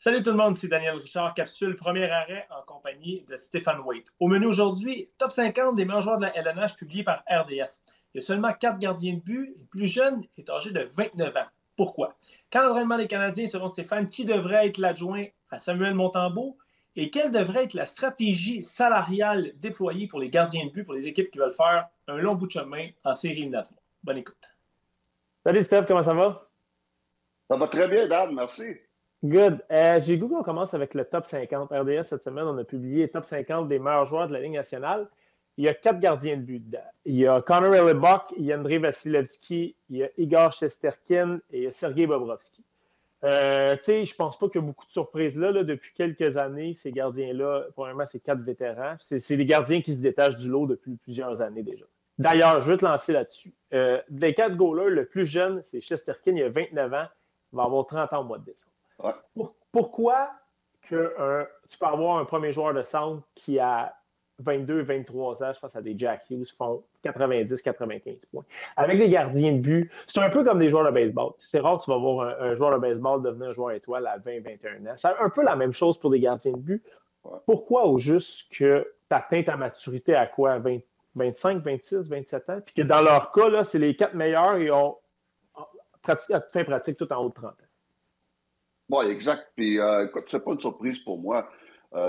Salut tout le monde, c'est Daniel Richard, capsule premier arrêt en compagnie de Stéphane Waite. Au menu aujourd'hui, top 50 des meilleurs joueurs de la LNH publié par RDS. Il y a seulement 4 gardiens de but. Le plus jeune est âgé de 29 ans. Pourquoi? Quand l'entraînement des Canadiens, selon Stéphane, qui devrait être l'adjoint à Samuel Montembeault et quelle devrait être la stratégie salariale déployée pour les gardiens de but pour les équipes qui veulent faire un long bout de chemin en série éliminatoire? Bonne écoute. Salut Steph, comment ça va? Ça va très bien, Dan, merci. Good. J'ai goût qu'on commence avec le top 50. RDS, cette semaine, on a publié le top 50 des meilleurs joueurs de la Ligue nationale. Il y a 4 gardiens de but dedans. Il y a Connor Hellebuyck, il y a Andrei Vasilevskiy, il y a Igor Shesterkin et il y a Sergei Bobrovsky. Je pense pas qu'il y a beaucoup de surprises là. Depuis quelques années, ces gardiens-là, premièrement, c'est 4 vétérans. C'est des gardiens qui se détachent du lot depuis plusieurs années déjà. D'ailleurs, je vais te lancer là-dessus. Les 4 goalers, le plus jeune, c'est Shesterkin, il a 29 ans. Il va avoir 30 ans au mois de décembre. Ouais. Pourquoi tu peux avoir un premier joueur de centre qui a 22, 23 ans, je pense à des Jack Hughes, font 90, 95 points. Avec les gardiens de but, c'est un peu comme des joueurs de baseball. C'est rare que tu vas voir un joueur de baseball devenir un joueur étoile à 20, 21 ans. C'est un peu la même chose pour des gardiens de but. Ouais. Pourquoi au juste que tu atteins ta maturité à quoi? 20, 25, 26, 27 ans? Puis que dans leur cas, là, c'est les 4 meilleurs et ont fait pratique tout en haut de 30 ans. Oui, exact. Puis, écoute, c'est pas une surprise pour moi.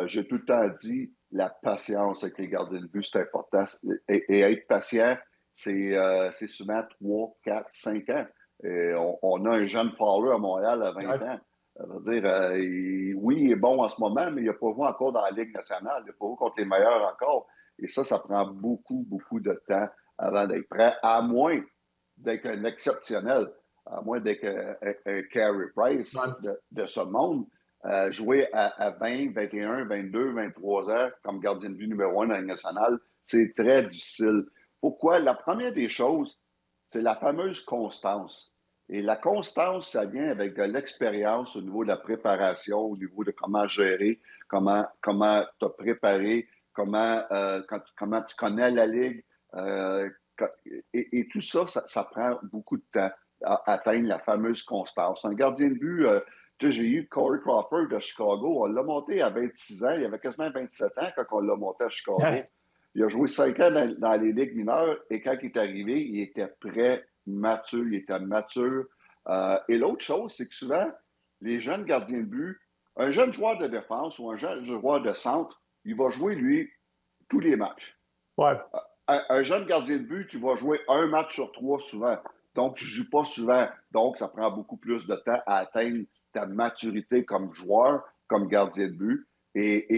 J'ai tout le temps dit la patience avec les gardiens de but, c'est important. Et être patient, c'est souvent 3, 4, 5 ans. Et on a un jeune Fowler à Montréal à 20 ans. Ça veut dire, oui, il est bon en ce moment, mais il n'a pas joué encore dans la Ligue nationale. Il n'a pas joué contre les meilleurs encore. Et ça prend beaucoup, beaucoup de temps avant d'être prêt, à moins d'être un exceptionnel. À moins d'être un Carey Price de ce monde, jouer à 20, 21, 22, 23 ans comme gardien de but numéro 1 dans la Ligue nationale, c'est très difficile. Pourquoi? La première des choses, c'est la fameuse constance. Et la constance, ça vient avec de l'expérience au niveau de la préparation, au niveau de comment gérer, comment te préparer, comment tu connais la Ligue. Et tout ça, ça prend beaucoup de temps à atteindre la fameuse constance. Un gardien de but, j'ai eu Corey Crawford de Chicago, on l'a monté à 26 ans, il avait quasiment 27 ans quand on l'a monté à Chicago. Ouais. Il a joué 5 ans dans les ligues mineures et quand il est arrivé, il était prêt, mature, il était mature. Et l'autre chose, c'est que souvent, les jeunes gardiens de but, un jeune joueur de défense ou un jeune joueur de centre, il va jouer, lui, tous les matchs. Ouais. Un jeune gardien de but, tu vas jouer un match sur 3 souvent. Donc, tu ne joues pas souvent. Donc, ça prend beaucoup plus de temps à atteindre ta maturité comme joueur, comme gardien de but. Et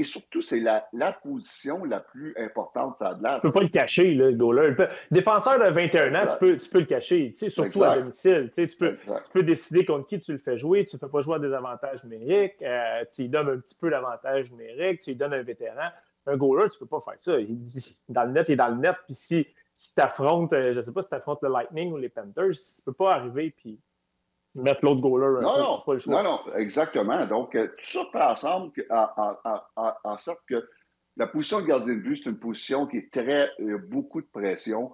surtout, c'est la position la plus importante à glace. Tu ne peux pas le cacher, là, le goaler. Défenseur de 21 ans, tu peux le cacher, surtout à domicile. Tu peux décider contre qui tu le fais jouer. Tu ne fais pas jouer à des avantages numériques. Tu lui donnes un petit peu d'avantage numérique. Tu lui donnes un vétéran. Un goaler, tu ne peux pas faire ça. Dans le net, il est dans le net. Puis si tu affrontes, je ne sais pas, si tu affrontes le Lightning ou les Panthers, tu ne peux pas arriver puis mettre l'autre goaler un peu. Non, pas le choix. non, exactement. Donc, tout ça fait ensemble en sorte que la position de gardien de but, c'est une position qui est très, beaucoup de pression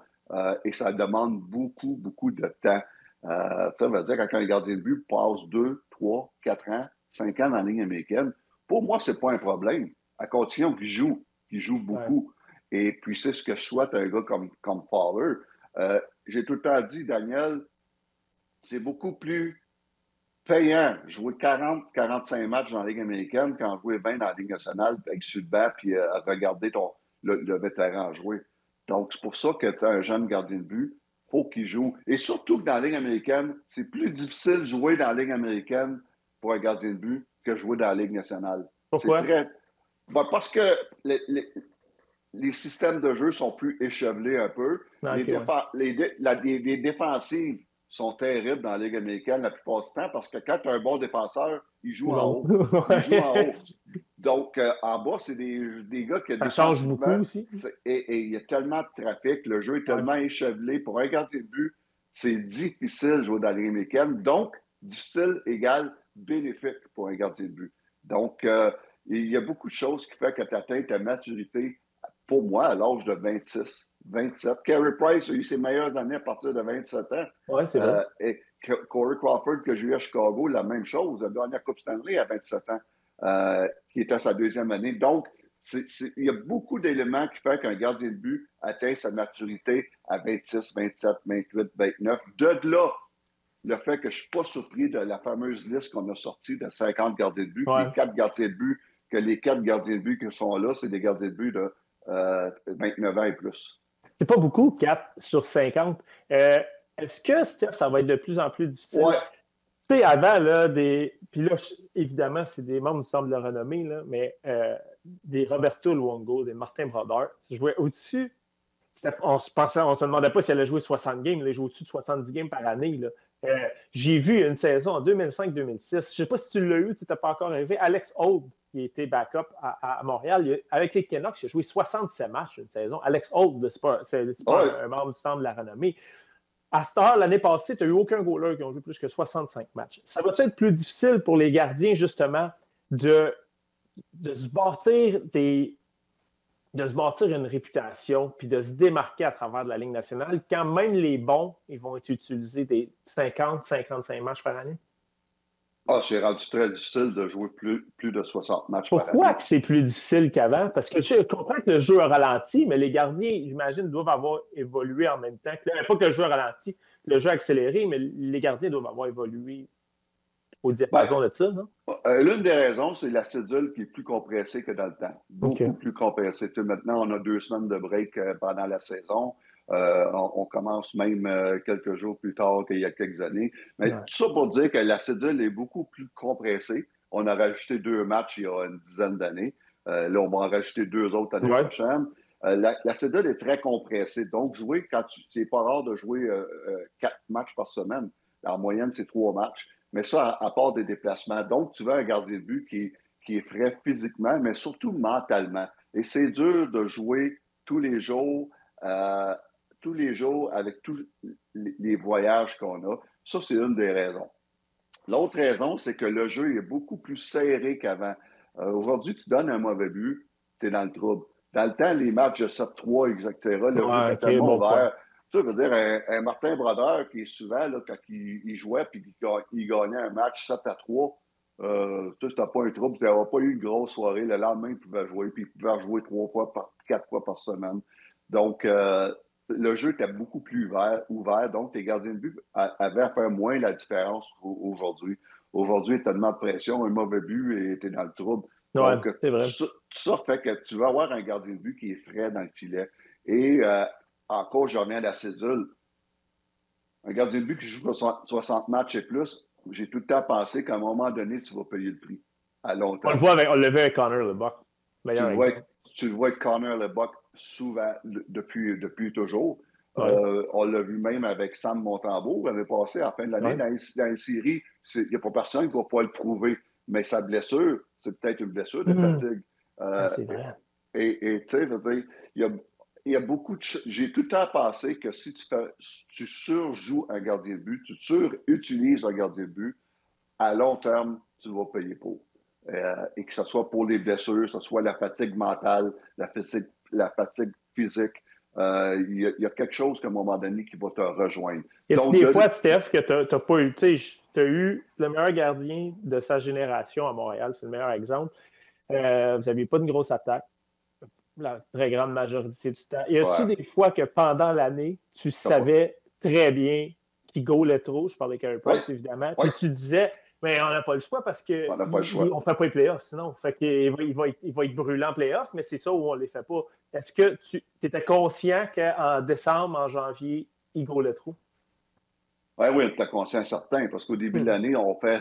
et ça demande beaucoup, beaucoup de temps. Ça veut dire quand un gardien de but passe 2, 3, 4 ans, 5 ans dans la ligne américaine, pour moi, c'est pas un problème. À condition qu'il joue beaucoup. Ouais. Et puis, c'est ce que je souhaite à un gars comme Fowler. J'ai tout le temps dit, Daniel, c'est beaucoup plus payant jouer 40, 45 matchs dans la Ligue américaine qu'en jouer 20 dans la Ligue nationale avec sur le banc puis regarder le vétéran jouer. Donc, c'est pour ça que tu as un jeune gardien de but, il faut qu'il joue. Et surtout que dans la Ligue américaine, c'est plus difficile de jouer dans la Ligue américaine pour un gardien de but que jouer dans la Ligue nationale. Pourquoi? Parce que les systèmes de jeu sont plus échevelés un peu. Okay, les défensives sont terribles dans la Ligue américaine la plupart du temps parce que quand tu as un bon défenseur, il joue en haut. Il joue en haut. Donc, en bas, c'est des gars qui... Ça change beaucoup aussi. Et il y a tellement de trafic, le jeu est tellement échevelé. Pour un gardien de but, c'est difficile de jouer dans la Ligue américaine. Donc, difficile égale bénéfique pour un gardien de but. Donc, il y a beaucoup de choses qui font que tu atteins ta maturité, pour moi, à l'âge de 26, 27. Carey Price a eu ses meilleures années à partir de 27 ans. Oui, c'est vrai. Et Corey Crawford que j'ai eu à Chicago, la même chose. Il a gagné la Coupe Stanley à 27 ans, qui était sa deuxième année. Donc, il y a beaucoup d'éléments qui font qu'un gardien de but atteint sa maturité à 26, 27, 28, 29. De là, le fait que je ne suis pas surpris de la fameuse liste qu'on a sortie de 50 gardiens de but, Ouais. les 4 gardiens de but qui sont là, c'est des gardiens de but de 29 ans et plus. C'est pas beaucoup, 4 sur 50. Est-ce que, Steph, ça va être de plus en plus difficile? Ouais. Tu sais, avant, là, puis là, évidemment, c'est des membres du Temple de la renommée, là, mais des Roberto Luongo, des Martin Brodeur, qui jouaient au-dessus. On se demandait pas si elle allait jouer 60 games, elle jouait au-dessus de 70 games par année. Là. J'ai vu une saison en 2005-2006. Je ne sais pas si tu l'as eu, tu n'étais pas encore arrivé. Alex Holt, qui était backup à Montréal, avec les Canucks, il a joué 67 matchs une saison. Alex Holt, c'est pas un membre du Temple de la renommée. À cette heure, l'année passée, tu n'as eu aucun goaler qui a joué plus que 65 matchs. Ça va-tu être plus difficile pour les gardiens, justement, de se bâtir une réputation puis de se démarquer à travers de la Ligue nationale, quand même les bons, ils vont être utilisés des 50-55 matchs par année? C'est rendu très difficile de jouer plus de 60 matchs par année. Pourquoi que c'est plus difficile qu'avant? Parce que je comprends que le jeu a ralenti, mais les gardiens, j'imagine, doivent avoir évolué en même temps. Pas que le jeu a ralenti, le jeu a accéléré, mais les gardiens doivent avoir évolué au diapason de ça, non? L'une des raisons, c'est la cédule qui est plus compressée que dans le temps. Beaucoup plus compressée. Maintenant, on a 2 semaines de break pendant la saison. On commence même quelques jours plus tard qu'il y a quelques années. Mais tout ça pour dire que la cédule est beaucoup plus compressée. On a rajouté 2 matchs il y a une dizaine d'années. Là, on va en rajouter 2 autres l'année prochaine. La cédule est très compressée. Donc, c'est pas rare de jouer 4 matchs par semaine. En moyenne, c'est 3 matchs. Mais ça, à part des déplacements. Donc, tu veux un gardien de but qui est frais physiquement, mais surtout mentalement. Et c'est dur de jouer tous les jours avec tous les voyages qu'on a. Ça, c'est une des raisons. L'autre raison, c'est que le jeu est beaucoup plus serré qu'avant. Aujourd'hui, tu donnes un mauvais but, tu es dans le trouble. Dans le temps, les matchs de 7-3, etc., le jeu était tellement ouvert. Tu veux dire, un Martin Brodeur qui est souvent, là, quand il jouait et qu'il gagnait un match 7-3, c'était pas un trouble. Il n'avait pas eu une grosse soirée. Le lendemain, il pouvait jouer, puis il pouvait jouer 4 fois par semaine. Donc, le jeu était beaucoup plus ouvert. Donc, les gardiens de but avaient à faire moins la différence aujourd'hui. Aujourd'hui, il y a tellement de pression, un mauvais but et tu es dans le trouble. Donc, c'est vrai. tout ça fait que tu vas avoir un gardien de but qui est frais dans le filet. Et encore, je reviens à la cédule. Un gardien de but qui joue 60 matchs et plus, j'ai tout le temps pensé qu'à un moment donné, tu vas payer le prix à long terme. On le voit avec Connor Leboeuf. Tu le vois avec Connor Leboeuf souvent, depuis toujours. On l'a vu même avec Sam Montembeault l'année passée, à la fin de l'année, dans une série. Il n'y a pas personne qui ne va pas le prouver. Mais sa blessure, c'est peut-être une blessure de fatigue. C'est vrai. Et tu sais, il y a beaucoup de... J'ai tout le temps pensé que si tu surjoues un gardien de but, tu surutilises un gardien de but, à long terme, tu vas payer pour. Et que ce soit pour les blessures, que ce soit la fatigue mentale, la fatigue physique, il y a quelque chose qu'à un moment donné qui va te rejoindre. Y a-t-il des fois, Steph, que tu n'as pas eu... Tu as eu le meilleur gardien de sa génération à Montréal, c'est le meilleur exemple. Vous n'aviez pas de grosse attaque la très grande majorité du temps. Y a-t-il des fois que pendant l'année, tu savais très bien qui goalait trop? Je parlais Carey Price, évidemment. Puis tu disais, mais on n'a pas le choix parce qu'on ne fait pas les playoffs sinon. Fait qu'il va être brûlant en playoffs, mais c'est ça où on ne les fait pas. Est-ce que tu étais conscient qu'en décembre, en janvier, il goalait trop? Oui, on était conscient certain, parce qu'au début de l'année, on fait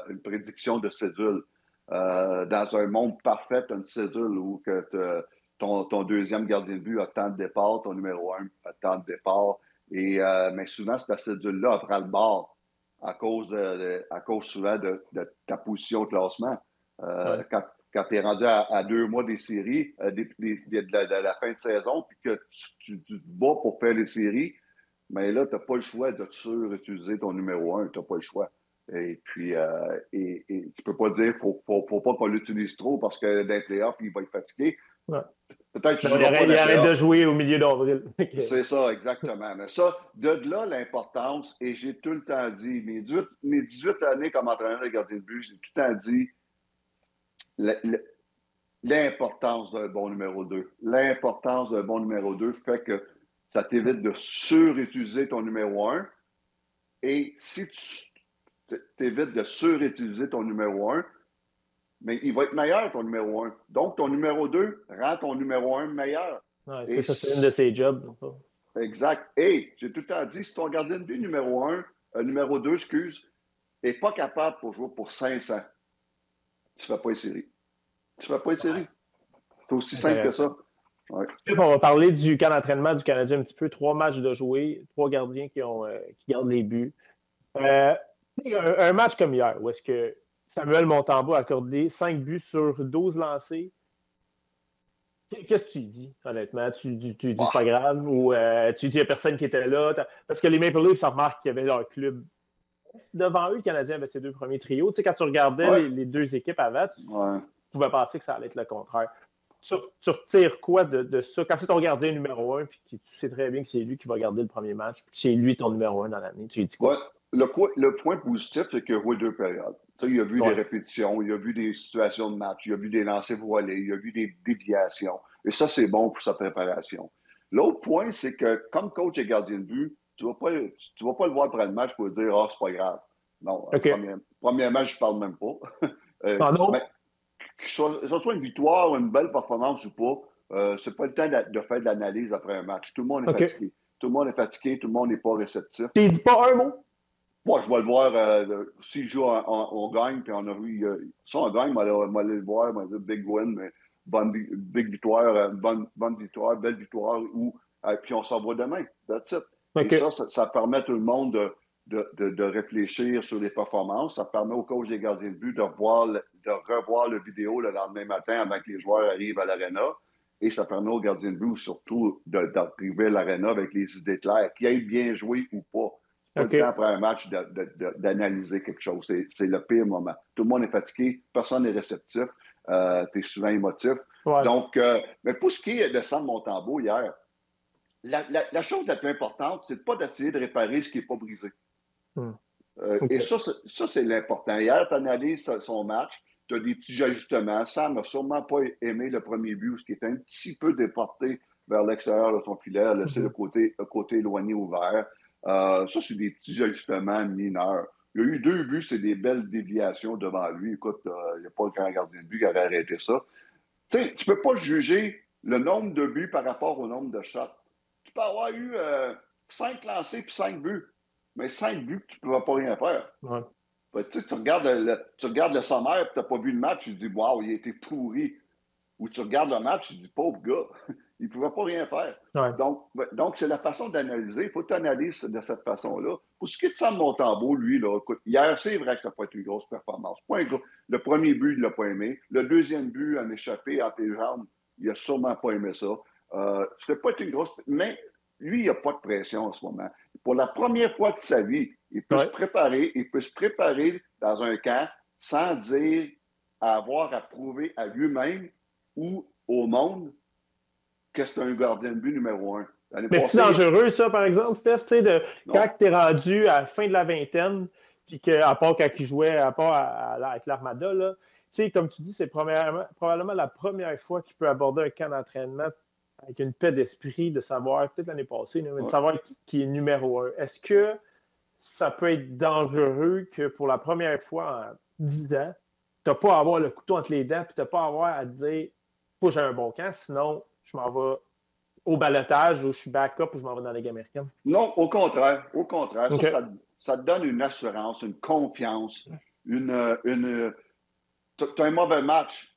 une prédiction de cédule. Dans un monde parfait, tu as une cédule où que ton deuxième gardien de but a tant de départ, ton numéro 1 a tant de départ. Mais souvent, cette cédule-là prend le bord à cause souvent de ta position au classement. Quand tu es rendu à 2 mois des séries, de la fin de saison, puis que tu te bats pour faire les séries, mais là, tu n'as pas le choix de surutiliser ton numéro 1. Tu n'as pas le choix. Et puis, tu ne peux pas dire qu'il ne faut pas qu'on l'utilise trop parce que dans les playoffs, il va être fatigué. Peut-être qu'il Non, ne jouera pas il dans les arrête de playoffs. jouer au milieu d'avril. C'est ça, exactement. Mais ça, de là, l'importance, et j'ai tout le temps dit, mes 18 années comme entraîneur de gardien de but, j'ai tout le temps dit l'importance d'un bon numéro 2. L'importance d'un bon numéro 2 fait que ça t'évite de surutiliser ton numéro 1. Et si tu t'évites de surutiliser ton numéro 1, mais il va être meilleur, ton numéro 1. Donc, ton numéro 2 rend ton numéro 1 meilleur. Ouais, Et c'est ça, c'est une de ses jobs. exact. Et j'ai tout le temps dit, si ton gardien de but numéro 1, numéro 2, excuse, n'est pas capable pour jouer pour 500, tu ne fais pas une série. Tu ne fais pas une série. C'est aussi simple que ça. Ouais. On va parler du camp d'entraînement du Canadien un petit peu. 3 matchs de jouer, 3 gardiens qui gardent les buts. Un match comme hier, où est-ce que Samuel Montembeault a accordé 5 buts sur 12 lancés. Qu'est-ce que tu dis, honnêtement? Tu dis c'est pas grave ou tu dis qu'il n'y a personne qui était là? Parce que les Maple Leafs, ça remarque qu'il y avait leur club. Devant eux, le Canadien avait ses 2 premiers trios. Tu sais, quand tu regardais Ouais. les 2 équipes avant, tu Ouais. pouvais penser que ça allait être le contraire. Tu retires quoi de ça? Quand c'est ton gardien numéro 1, puis tu sais très bien que c'est lui qui va garder le premier match, puis que c'est lui ton numéro 1 dans l'année, tu lui dis quoi? Ouais. Le point positif, c'est qu'il a joué 2 périodes. Il a vu des répétitions, il a vu des situations de match, il a vu des lancers voilés, il a vu des déviations. Et ça, c'est bon pour sa préparation. L'autre point, c'est que comme coach et gardien de but, tu ne vas pas le voir après le match pour lui dire « Ah, c'est pas grave ». Non, premier match, je ne parle même pas. Non? Mais que ce soit une victoire ou une belle performance ou pas, c'est pas le temps de faire de l'analyse après un match. Tout le monde est fatigué. Tout le monde est fatigué, tout le monde n'est pas réceptif. Tu dis pas un mot? Moi, je vais le voir. S'il joue, on gagne, puis on a vu. Si on gagne, on va aller le voir, on va dire big win, mais big victoire, bonne victoire, belle victoire, puis on s'en va demain. That's it. Okay. Et ça permet à tout le monde de réfléchir sur les performances. Ça permet au coach des gardiens de but de revoir le vidéo le lendemain matin avant que les joueurs arrivent à l'aréna. Et ça permet aux gardiens de but surtout d'arriver à l'aréna avec les idées claires, qui aient bien joué ou pas. Pas le temps après un match d'analyser quelque chose. C'est le pire moment. Tout le monde est fatigué, personne n'est réceptif, tu es souvent émotif. Ouais. Donc, mais pour ce qui est de Sam Montembeault hier, la chose la plus importante, c'est pas d'essayer de réparer ce qui n'est pas brisé. Et ça, c'est l'important. Hier, tu analyses son match, tu as des petits ajustements. Sam n'a sûrement pas aimé le premier but, ce qui est un petit peu déporté vers l'extérieur de son filet, laisser le côté éloigné ouvert. Ça, c'est des petits ajustements mineurs. Il y a eu 2 buts, c'est des belles déviations devant lui. Écoute, il n'y a pas le grand gardien de but qui aurait arrêté ça. Tu sais, tu ne peux pas juger le nombre de buts par rapport au nombre de shots. Tu peux avoir eu 5 lancés puis 5 buts, mais 5 buts, tu ne peux pas rien faire. Ouais. Ben, tu regardes le sommaire et tu n'as pas vu le match, tu te dis « Wow, il a été pourri ». Ou tu regardes le match, tu te dis « Pauvre gars, il ne pouvait pas rien faire ouais. ». Donc, c'est la façon d'analyser. Il faut que tu analyses de cette façon-là. Pour ce qui est de Sam Montembeault, lui, là, écoute, hier, c'est vrai que ça n'a pas été une grosse performance. Le premier but, il ne l'a pas aimé. Le deuxième but, en échappé entre les jambes, il n'a sûrement pas aimé ça. Ça n'a pas été une grosse... Mais lui, il n'a pas de pression en ce moment. Pour la première fois de sa vie, il peut se préparer dans un camp sans dire avoir à prouver à lui-même ou au monde que c'est un gardien de but numéro 1. Mais c'est dangereux, ça, par exemple, Steph, tu sais, quand tu es rendu à la fin de la vingtaine, puis qu'à part quand il jouait, avec l'Armada, là, tu sais, comme tu dis, c'est probablement la première fois qu'il peut aborder un camp d'entraînement avec une paix d'esprit, de savoir, peut-être l'année passée, de savoir qui est numéro 1. Est-ce que ça peut être dangereux que pour la première fois en 10 ans, tu n'as pas à avoir le couteau entre les dents, puis tu n'as pas à avoir à te dire, faut que j'ai un bon camp, sinon je m'en vais au balotage ou je suis backup ou je m'en vais dans la Ligue américaine? Non, au contraire. Okay. Ça te donne une assurance, une confiance, tu as un mauvais match.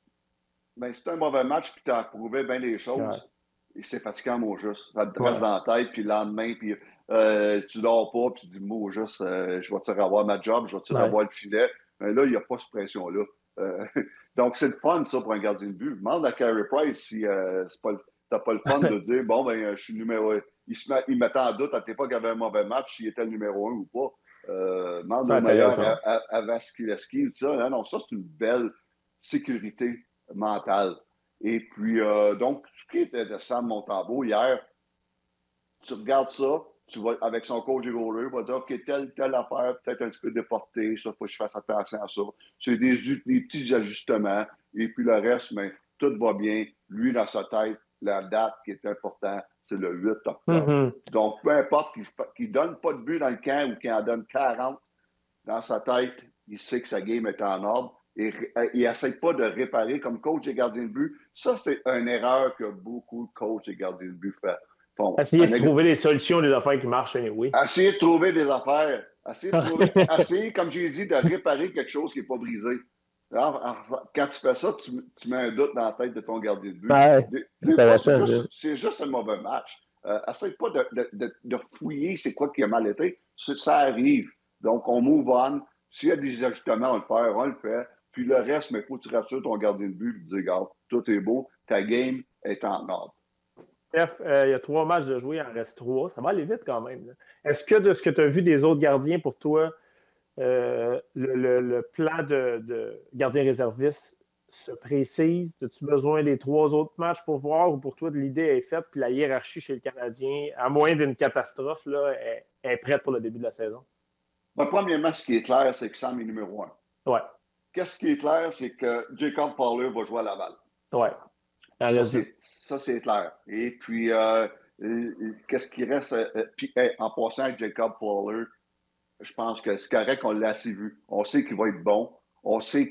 Ben, si tu as un mauvais match puis tu as prouvé bien les choses, et c'est fatigant, mot juste. Ça te reste dans la tête, puis le lendemain, puis tu dors pas, puis tu dis, mot juste, je vais-tu revoir ma job, je vais-tu revoir le filet. Mais là, il n'y a pas cette pression-là. Donc, c'est le fun, ça, pour un gardien de but. Demande à Carey Price si t'as pas le fun de dire, bon, ben, je suis numéro 1. Il mettait en doute à l'époque qu'il avait un mauvais match, s'il était le numéro 1 ou pas. Demande au meilleur à Vasilevskiy, tout ça. Non, ça, c'est une belle sécurité mentale. Et puis, donc, ce qui était de Sam Montembeault hier, tu regardes ça, tu vas avec son coach et goaler, il va dire, OK, telle affaire, peut-être un petit peu déporté, ça, il faut que je fasse attention à ça. C'est des petits ajustements. Et puis le reste, mais tout va bien. Lui, dans sa tête, la date qui est importante, c'est le 8 octobre. Donc, peu importe qu'il ne donne pas de but dans le camp ou qu'il en donne 40, dans sa tête, il sait que sa game est en ordre. Et il n'essaie pas de réparer comme coach et gardien de but. Ça, c'est une erreur que beaucoup de coachs et gardiens de but font. Essayer de trouver des solutions, des affaires qui marchent anyway. Essayer de trouver des affaires. Essayer, comme j'ai dit, de réparer quelque chose qui n'est pas brisé. Alors, quand tu fais ça, tu mets un doute dans la tête de ton gardien de but. Des fois, c'est juste un mauvais match. Essaye pas de fouiller c'est quoi qui a mal été. Ça arrive. Donc, on move on. S'il y a des ajustements, on le fait. Puis le reste, mais il faut que tu rassures ton gardien de but et dire, regarde, tout est beau, ta game est en ordre. Bref, il y a 3 matchs de jouer, il en reste 3. Ça va aller vite quand même. Là. Est-ce que de ce que tu as vu des autres gardiens pour toi, le plan de gardien réserviste se précise? As-tu besoin des 3 autres matchs pour voir ou pour toi l'idée est faite puis la hiérarchie chez le Canadien, à moins d'une catastrophe, là, est prête pour le début de la saison? Premièrement, ce qui est clair, c'est que Sam est numéro 1. Ouais. Qu'est-ce qui est clair, c'est que Jacob Fowler va jouer à Laval. Ouais. Ça, c'est clair. Et puis, qu'est-ce qui reste? Puis, en passant avec Jacob Fowler, je pense que c'est correct qu'on l'a assez vu. On sait qu'il va être bon. On sait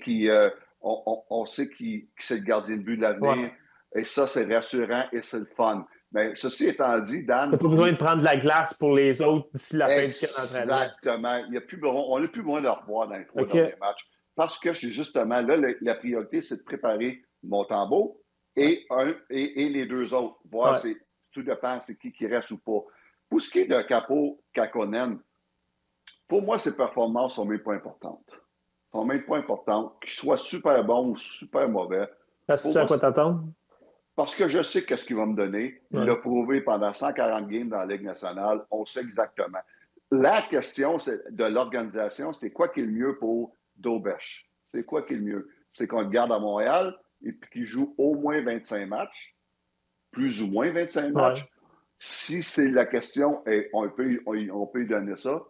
on sait que c'est le gardien de but de l'avenir. Ouais. Et ça, c'est rassurant et c'est le fun. Mais ceci étant dit, Dan... Tu n'as pas besoin de prendre de la glace pour les autres d'ici la fin du camp d'entraînement. Exactement. On n'a plus besoin de le revoir dans les 3 derniers matchs. Parce que c'est justement là, la priorité, c'est de préparer Montembeault et les 2 autres. Voir tout dépend c'est qui reste ou pas. Pour ce qui est de Capo Kakkonen, pour moi, ses performances sont même pas importantes. Sont même pas importantes. Qu'il soit super bon ou super mauvais. Tu sais à quoi t'attendre? Parce que je sais qu'est-ce qu'il va me donner. Il l'a prouvé pendant 140 games dans la Ligue nationale. On sait exactement. La question de l'organisation, c'est quoi qui est le mieux pour Dobèche? C'est quoi qui est le mieux? C'est qu'on le garde à Montréal et puis qu'il joue au moins 25 matchs, plus ou moins 25 matchs. Ouais. Si c'est la question, et on peut lui donner ça,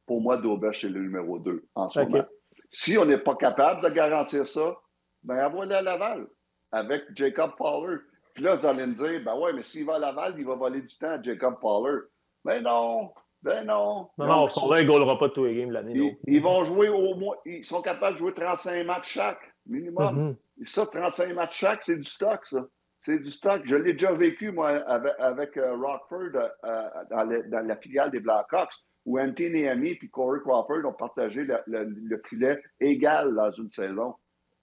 pour moi, Dobèche, c'est le numéro 2 en ce moment. Si on n'est pas capable de garantir ça, ben envoie-le à Laval avec Jacob Fowler. Puis là, vous allez me dire, ben ouais, mais s'il va à Laval, il va voler du temps à Jacob Fowler. Ben non! Non, Fowler ne goalera pas tous les games de l'année. Ils vont jouer au moins, ils sont capables de jouer 35 matchs chaque, minimum. Et ça, 35 matchs chaque, c'est du stock, ça. C'est du stock. Je l'ai déjà vécu, moi, avec Rockford dans la filiale des Blackhawks, où Anthony Niemi et Corey Crawford ont partagé le filet égal dans une saison.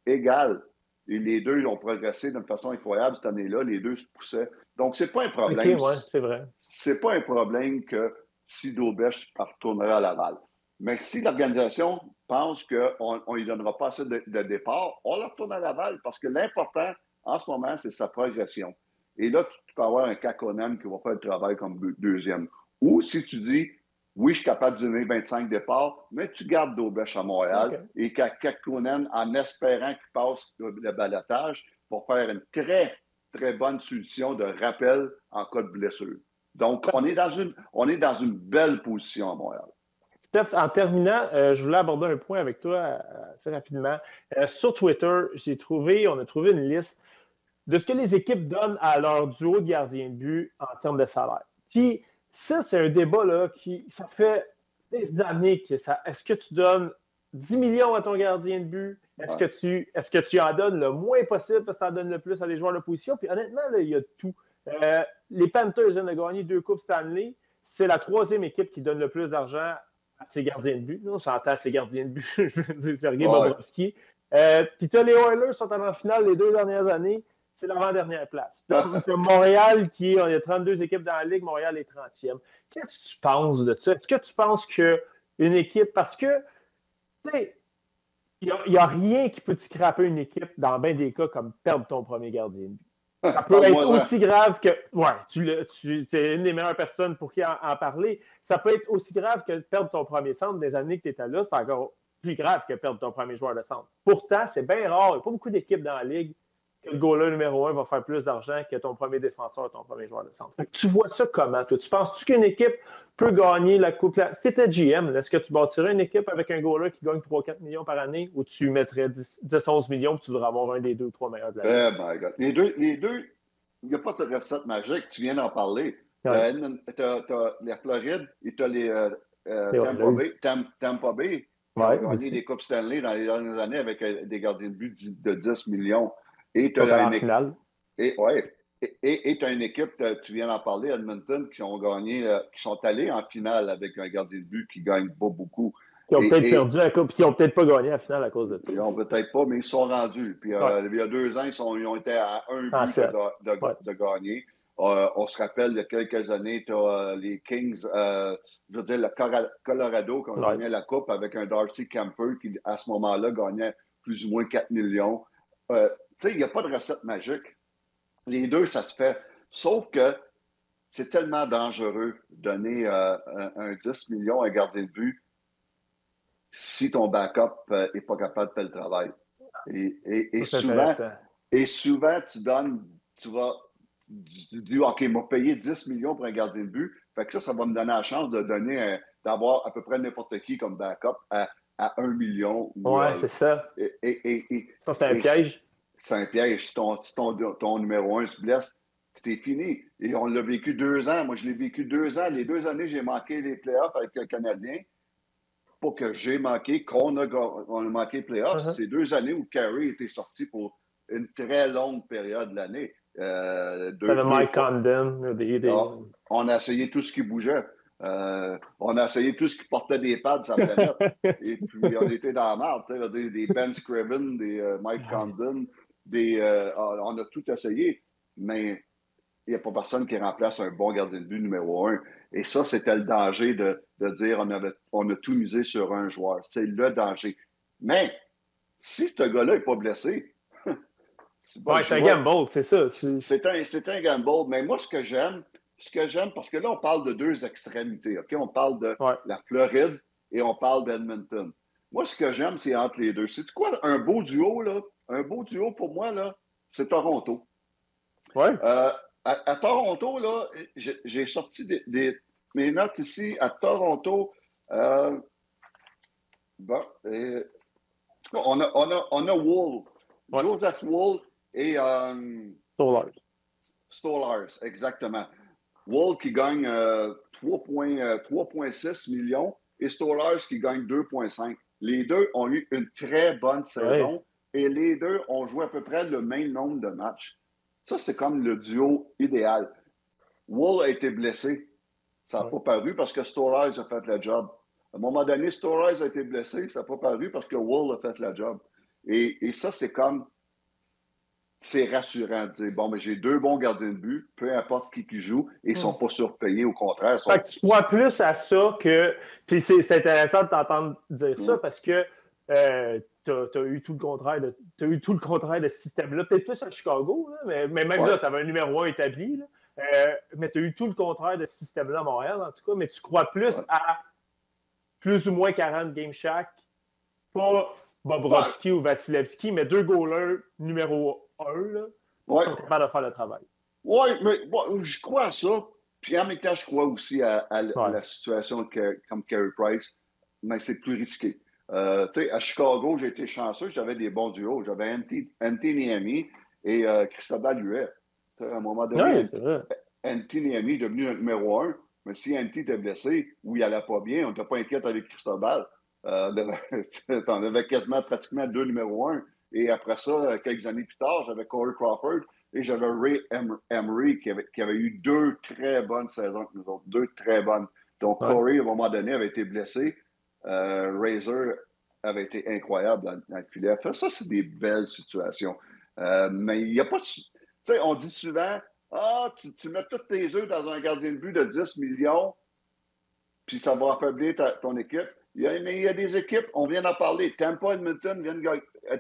Égal. Et les deux, ils ont progressé d'une façon incroyable cette année-là. Les deux se poussaient. Donc, c'est pas un problème. OK, ouais, c'est vrai. C'est pas un problème que si Dobèche retournera à Laval. Mais si l'organisation pense qu'on ne lui donnera pas assez de départ, on le retourne à Laval parce que l'important, en ce moment, c'est sa progression. Et là, tu peux avoir un Kakkonen qui va faire le travail comme deuxième. Ou si tu dis, oui, je suis capable de donner 25 départs, mais tu gardes Dobèche à Montréal et Kakkonen, en espérant qu'il passe le balotage, pour faire une très, très bonne solution de rappel en cas de blessure. Donc, on est dans une belle position à Montréal. Steph, en terminant, je voulais aborder un point avec toi assez rapidement. Sur Twitter, on a trouvé une liste de ce que les équipes donnent à leur duo de gardiens de but en termes de salaire. Puis, ça, c'est un débat là, ça fait des années que ça. Est-ce que tu donnes 10 millions à ton gardien de but? Est-ce que tu en donnes le moins possible parce que tu en donnes le plus à des joueurs de position? Puis honnêtement, là, il y a tout. Les Panthers viennent de gagner 2 Coupes Stanley. C'est la 3e équipe qui donne le plus d'argent à ses gardiens de but. Nous, on s'entend à ses gardiens de but. Je veux dire, Sergei Bobrovski. Puis tu as les Oilers qui sont en finale les 2 dernières années. C'est l'avant-dernière place. Donc, Montréal, il y a 32 équipes dans la Ligue, Montréal est 30e. Qu'est-ce que tu penses de ça? Est-ce que tu penses qu'une équipe, parce que, tu sais, il n'y a rien qui peut te scraper une équipe dans bien des cas comme perdre ton premier gardien de but. Ça peut être aussi grave que, tu es une des meilleures personnes pour qui en parler, ça peut être aussi grave que perdre ton premier centre des années que tu étais là, c'est encore plus grave que perdre ton premier joueur de centre. Pourtant, c'est bien rare, il n'y a pas beaucoup d'équipes dans la Ligue que le goaler numéro 1 va faire plus d'argent que ton premier défenseur, ton premier joueur de centre. Fait que tu vois ça comment, toi? Tu penses-tu qu'une équipe peut gagner la Coupe? Si tu étais GM, est-ce que tu bâtirais une équipe avec un goaler qui gagne 3-4 millions par année ou tu mettrais 10-11 millions et tu devrais avoir un des 2 ou 3 meilleurs de la Eh Ligue? my God. Les deux, il n'y a pas de recette magique. Tu viens d'en parler. Tu Ouais. as la Floride et tu as les Les Tampa Oilers. Bay. Tampa Bay qui Ouais, ont gagné aussi. des Coupes Stanley dans les dernières années avec des gardiens de but de 10 millions. Et tu Ils sont allés as en finale. tu as une équipe, tu viens d'en parler, Edmonton, qui ont gagné, qui sont allés en finale avec un gardien de but qui gagne pas beaucoup. Ils ont peut-être Et perdu la Coupe, puis ils n'ont peut-être pas gagné la finale à cause de ça. ils n'ont peut-être pas, mais ils sont rendus. Puis Ouais. il y a 2 ans, ils ont été à un En but de, sept. Ouais. de gagner. On se rappelle, il y a quelques années, tu as les Kings, je veux dire, le Colorado, qui ont Ouais. gagné la Coupe avec un Darcy Kemper qui, à ce moment-là, gagnait plus ou moins 4 millions. Tu sais, il n'y a pas de recette magique. Les deux, ça se fait. Sauf que c'est tellement dangereux de donner un 10 millions à un gardien de but si ton backup n'est pas capable de faire le travail. Et Ça, c'est souvent, intéressant. tu vas dire, OK, m'a payé 10 millions pour un gardien de but. Fait que ça va me donner la chance de donner, d'avoir à peu près n'importe qui comme backup à 1 million. Ouais, c'est ça. Ça, c'est un Et piège. c'est un piège. Si ton numéro 1 se blesse, c'est fini. Et on l'a vécu 2 ans. Moi, je l'ai vécu 2 ans. Les 2 années, j'ai manqué les playoffs avec le Canadien. Pas que j'ai manqué, qu'on a manqué les playoffs. Uh-huh. C'est 2 années où Carey était sorti pour une très longue période de l'année. T'avais Mike Condon. On a essayé tout ce qui bougeait. On a essayé tout ce qui portait des pads sur la planète. Et puis, on était dans la merde. Des Ben Scriven, des Mike Condon. On a tout essayé. Mais il n'y a pas personne qui remplace un bon gardien de but numéro 1. Et ça, c'était le danger de dire on a tout misé sur un joueur. C'est le danger. Mais si ce gars-là n'est pas blessé, ouais, c'est un gamble, c'est ça. c'est un gamble. Mais moi, ce que j'aime, parce que là, on parle de deux extrémités. OK? On parle de la Floride et on parle d'Edmonton. Moi, ce que j'aime, c'est entre les deux. C'est quoi un beau duo, là? Un beau duo pour moi, là, c'est Toronto. Ouais. À Toronto, là, j'ai sorti mes notes ici. À Toronto, on a Wool, Joseph Wool et Stolarz, exactement. Wool qui gagne 3,6 millions et Stolarz qui gagne 2,5. Les deux ont eu une très bonne saison et les deux ont joué à peu près le même nombre de matchs. Ça, c'est comme le duo idéal. Wool a été blessé. Ça n'a pas paru parce que Stolarz a fait le job. À un moment donné, Stolarz a été blessé. Ça n'a pas paru parce que Wool a fait le job. Et ça, c'est rassurant de dire, bon, mais j'ai deux bons gardiens de but, peu importe qui joue, et ils ne sont pas surpayés. Au contraire. Fait que tu crois plus à ça que... Puis c'est intéressant de t'entendre dire ça parce que tu as eu tout le contraire de ce système-là. Peut-être plus à Chicago, là, mais même là, tu avais un numéro 1 établi. Là. Mais tu as eu tout le contraire de ce système-là à Montréal, en tout cas. Mais tu crois plus à plus ou moins 40 game chaque, pas Bobrovski ou Vasilevski, mais deux goalers numéro 1 là, qui sont capables de faire le travail. Oui, mais je crois à ça. Puis en même temps, je crois aussi à la situation comme Carey Price, mais c'est plus risqué. À Chicago, j'ai été chanceux, j'avais des bons duos. J'avais Antti Niemi et Cristobal Huet. À un moment donné, Antti Niemi est devenu un numéro 1, mais si Antti était blessé ou il n'allait pas bien, on n'était pas inquiète avec Cristobal. On avait pratiquement deux numéros 1. Et après ça, quelques années plus tard, j'avais Corey Crawford et j'avais Ray Emery qui avait eu deux très bonnes saisons avec nous autres. Deux très bonnes. Donc, Corey, à un moment donné, avait été blessé. Razor avait été incroyable dans le filet. Ça, c'est des belles situations. Mais il n'y a pas... Tu sais, on dit souvent, tu mets tous tes œufs dans un gardien de but de 10 millions, puis ça va affaiblir ton équipe. Il y a des équipes, on vient d'en parler. Tampa, Edmonton,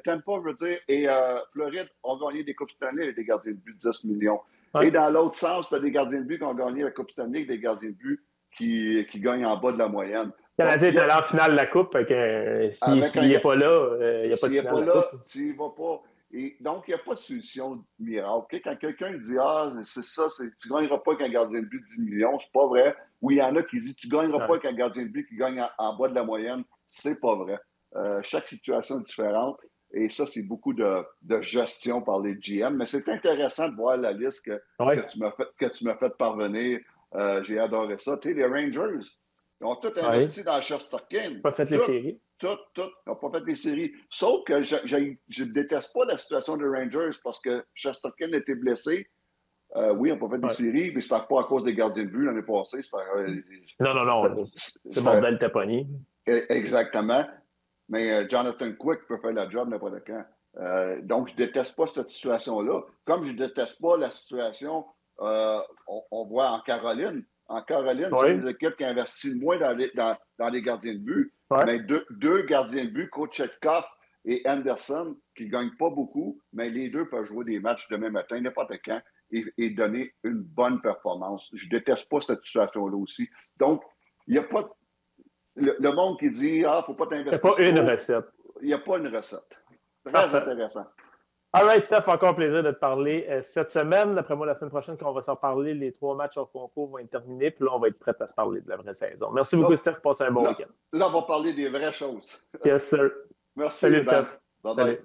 Tampa, je veux dire, et Floride ont gagné des Coupes Stanley avec des gardiens de but de 10 millions. Et dans l'autre sens, tu as des gardiens de but qui ont gagné la Coupe Stanley avec des gardiens de but qui gagnent en bas de la moyenne. Le Canadien est allé en finale de la Coupe, s'il n'est pas là, il n'y a pas de finale de la Coupe. Tu n'y vas pas. Et donc, il n'y a pas de solution miracle. Quand quelqu'un dit ah, c'est ça, tu ne gagneras pas avec un gardien de but de 10 millions, c'est pas vrai. Ou il y en a qui disent tu ne gagneras pas avec un gardien de but qui gagne en bas de la moyenne, c'est pas vrai. Chaque situation est différente. Et ça, c'est beaucoup de gestion par les GM. Mais c'est intéressant de voir la liste que tu m'as fait parvenir. J'ai adoré ça. Tu sais, les Rangers, ils ont tout investi dans Shesterkin. Pas fait les séries. Tout. Ils n'ont pas fait les séries. Sauf que je ne déteste pas la situation des Rangers parce que Shesterkin était blessé. Oui, on n'a pas fait des séries, mais c'était pas à cause des gardiens de but l'année passée. Non. C'est bordel Taponi. Exactement. Mais Jonathan Quick peut faire la job n'importe quand. Donc, je ne déteste pas cette situation-là. Comme je ne déteste pas la situation, on voit en Caroline. En Caroline, c'est une des équipes qui investit moins dans les gardiens de but. Mais deux gardiens de but, Kochetkov et Anderson, qui ne gagnent pas beaucoup, mais les deux peuvent jouer des matchs demain matin, n'importe quand, et donner une bonne performance. Je ne déteste pas cette situation-là aussi. Donc, il n'y a pas... Le monde qui dit « Ah, il ne faut pas t'investir. » Il n'y a pas une recette. Il n'y a pas une recette. Très intéressant. All right, Steph, encore un plaisir de te parler cette semaine. D'après moi, la semaine prochaine, quand on va s'en parler, les 3 matchs hors concours vont être terminés. Puis là, on va être prêt à se parler de la vraie saison. Merci beaucoup, Steph. Passe un bon week-end. Là, on va parler des vraies choses. Yes, sir. Merci. Salut, Steph. Bye-bye.